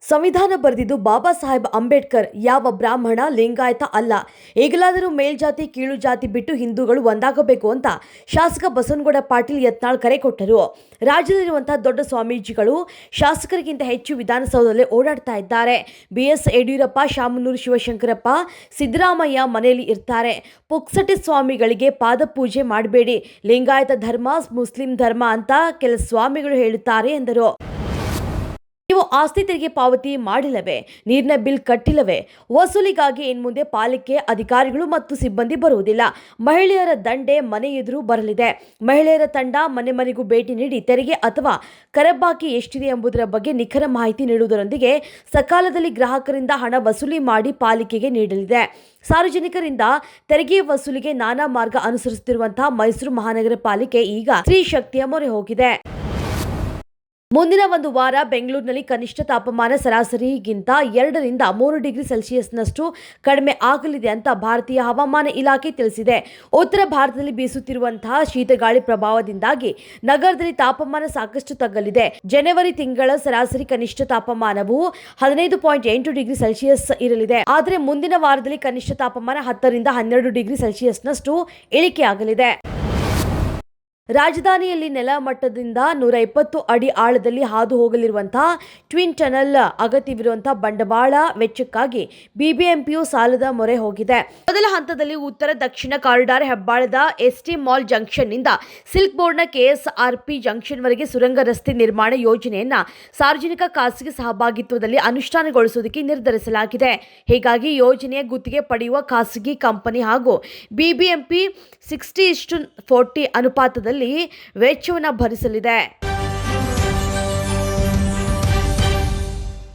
ಸಂವಿಧಾನ ಬರೆದಿದ್ದು ಬಾಬಾ ಸಾಹೇಬ್ ಅಂಬೇಡ್ಕರ್. ಯಾವ ಬ್ರಾಹ್ಮಣ ಲಿಂಗಾಯತ ಅಲ್ಲ. ಈಗಲಾದರೂ ಮೇಲ್ಜಾತಿ ಕೀಳು ಜಾತಿ ಬಿಟ್ಟು ಹಿಂದೂಗಳು ಒಂದಾಗಬೇಕು ಅಂತ ಶಾಸಕ ಬಸವನಗೌಡ ಪಾಟೀಲ್ ಯತ್ನಾಳ್ ಕರೆ ಕೊಟ್ಟರು. ರಾಜ್ಯದಲ್ಲಿರುವಂತಹ ದೊಡ್ಡ ಸ್ವಾಮೀಜಿಗಳು ಶಾಸಕರಿಗಿಂತ ಹೆಚ್ಚು ವಿಧಾನಸೌಧದಲ್ಲಿ ಓಡಾಡ್ತಾ ಇದ್ದಾರೆ. BS ಯಡಿಯೂರಪ್ಪ, ಶಾಮನೂರು ಶಿವಶಂಕರಪ್ಪ, ಸಿದ್ದರಾಮಯ್ಯ ಮನೆಯಲ್ಲಿ ಇರ್ತಾರೆ. ಪುಕ್ಸಟೆ ಸ್ವಾಮಿಗಳಿಗೆ ಪಾದ ಪೂಜೆ ಮಾಡಬೇಡಿ, ಲಿಂಗಾಯತ ಧರ್ಮ ಮುಸ್ಲಿಂ ಧರ್ಮ ಅಂತ ಕೆಲ ಸ್ವಾಮಿಗಳು ಹೇಳುತ್ತಾರೆ ಎಂದರು. ನೀವು ಆಸ್ತಿ ತೆರಿಗೆ ಪಾವತಿ ಮಾಡಿಲ್ಲವೇ? ನೀರಿನ ಬಿಲ್ ಕಟ್ಟಿಲ್ಲವೇ? ವಸೂಲಿಗಾಗಿ ಇನ್ಮುಂದೆ ಪಾಲಿಕೆ ಅಧಿಕಾರಿಗಳು ಮತ್ತು ಸಿಬ್ಬಂದಿ ಬರುವುದಿಲ್ಲ. ಮಹಿಳೆಯರ ದಂಡೆ ಮನೆ ಎದುರು ಬರಲಿದೆ. ಮಹಿಳೆಯರ ತಂಡ ಮನೆ ಮನೆಗೂ ಭೇಟಿ ನೀಡಿ ತೆರಿಗೆ ಅಥವಾ ಕರಬಾಕಿ ಎಷ್ಟಿದೆ ಎಂಬುದರ ಬಗ್ಗೆ ನಿಖರ ಮಾಹಿತಿ ನೀಡುವುದರೊಂದಿಗೆ ಸಕಾಲದಲ್ಲಿ ಗ್ರಾಹಕರಿಂದ ಹಣ ವಸೂಲಿ ಮಾಡಿ ಪಾಲಿಕೆಗೆ ನೀಡಲಿದೆ. ಸಾರ್ವಜನಿಕರಿಂದ ತೆರಿಗೆ ವಸೂಲಿಗೆ ನಾನಾ ಮಾರ್ಗ ಅನುಸರಿಸುತ್ತಿರುವಂತಹ ಮೈಸೂರು ಮಹಾನಗರ ಪಾಲಿಕೆ ಈಗ ಸ್ತ್ರೀ ಶಕ್ತಿಯ ಮೊರೆ ಹೋಗಿದೆ. ಮುಂದಿನ ಒಂದು ವಾರ ಬೆಂಗಳೂರಿನಲ್ಲಿ ಕನಿಷ್ಠ ತಾಪಮಾನ ಸರಾಸರಿಗಿಂತ 2 ರಿಂದ 3 ಡಿಗ್ರಿ ಸೆಲ್ಸಿಯಸ್ನಷ್ಟು ಕಡಿಮೆ ಆಗಲಿದೆ ಅಂತ ಭಾರತೀಯ ಹವಾಮಾನ ಇಲಾಖೆ ತಿಳಿಸಿದೆ. ಉತ್ತರ ಭಾರತದಲ್ಲಿ ಬೀಸುತ್ತಿರುವಂತಹ ಶೀತಗಾಳಿ ಪ್ರಭಾವದಿಂದಾಗಿ ನಗರದಲ್ಲಿ ತಾಪಮಾನ ಸಾಕಷ್ಟು ತಗ್ಗಲಿದೆ. ಜನವರಿ ತಿಂಗಳ ಸರಾಸರಿ ಕನಿಷ್ಠ ತಾಪಮಾನವು 15.8 ಡಿಗ್ರಿ ಸೆಲ್ಸಿಯಸ್ ಇರಲಿದೆ. ಆದರೆ ಮುಂದಿನ ವಾರದಲ್ಲಿ ಕನಿಷ್ಠ ತಾಪಮಾನ 10 ರಿಂದ 12 ಡಿಗ್ರಿ ಸೆಲ್ಸಿಯಸ್ನಷ್ಟು ಇಳಿಕೆಯಾಗಲಿದೆ. ರಾಜಧಾನಿಯಲ್ಲಿ ನೆಲಮಟ್ಟದಿಂದ 120 ಅಡಿ ಆಳದಲ್ಲಿ ಹಾದು ಹೋಗಲಿರುವಂತಹ ಟ್ವಿನ್ ಟನಲ್ ಅಗತ್ಯವಿರುವಂತಹ ಬಂಡವಾಳ ವೆಚ್ಚಕ್ಕಾಗಿ ಬಿಬಿಎಂಪಿಯು ಸಾಲದ ಮೊರೆ ಹೋಗಿದೆ. ಮೊದಲ ಹಂತದಲ್ಲಿ ಉತ್ತರ ದಕ್ಷಿಣ ಕಾರಿಡಾರ್ ಹೆಬ್ಬಾಳದ ST ಮಾಲ್ ಜಂಕ್ಷನ್ನಿಂದ ಸಿಲ್ಕ್ ಬೋರ್ಡ್ನ KSRP ಜಂಕ್ಷನ್ವರೆಗೆ ಸುರಂಗ ರಸ್ತೆ ನಿರ್ಮಾಣ ಯೋಜನೆಯನ್ನ ಸಾರ್ವಜನಿಕ ಖಾಸಗಿ ಸಹಭಾಗಿತ್ವದಲ್ಲಿ ಅನುಷ್ಠಾನಗೊಳಿಸುವುದಕ್ಕೆ ನಿರ್ಧರಿಸಲಾಗಿದೆ. ಹೀಗಾಗಿ ಯೋಜನೆಯ ಗುತ್ತಿಗೆ ಪಡೆಯುವ ಖಾಸಗಿ ಕಂಪನಿ ಹಾಗೂ ಬಿಬಿಎಂಪಿ 60:40 ಅನುಪಾತದಲ್ಲಿ ವೆಚ್ಚವನ್ನು ಭರಿಸಲಿದೆ.